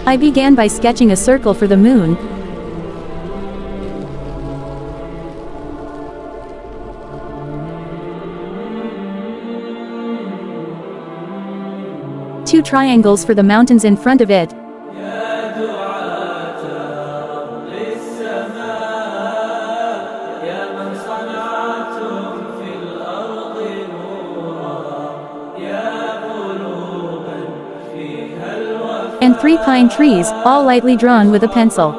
I began by sketching a circle for the moon. Two triangles for the mountains in front of it. And 3 pine trees, all lightly drawn with a pencil.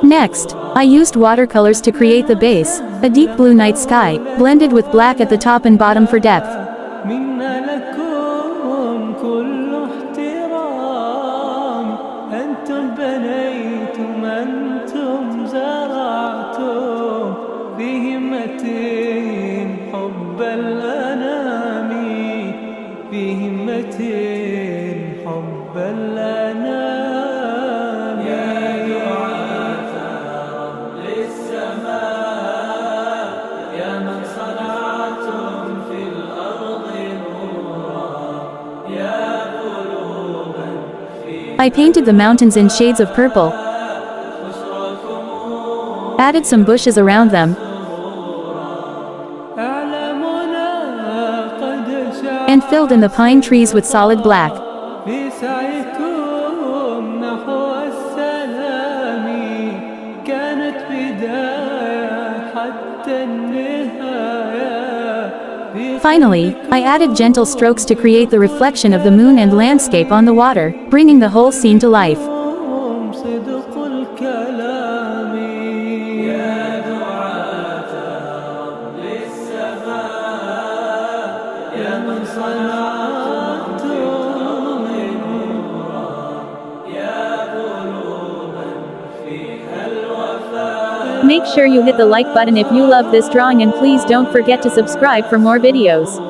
Next, I used watercolors to create the base, a deep blue night sky, blended with black at the top and bottom for depth. I painted the mountains in shades of purple, added some bushes around them, and filled in the pine trees with solid black. Finally, I added gentle strokes to create the reflection of the moon and landscape on the water, bringing the whole scene to life. Make sure you hit the like button if you love this drawing, and please don't forget to subscribe for more videos.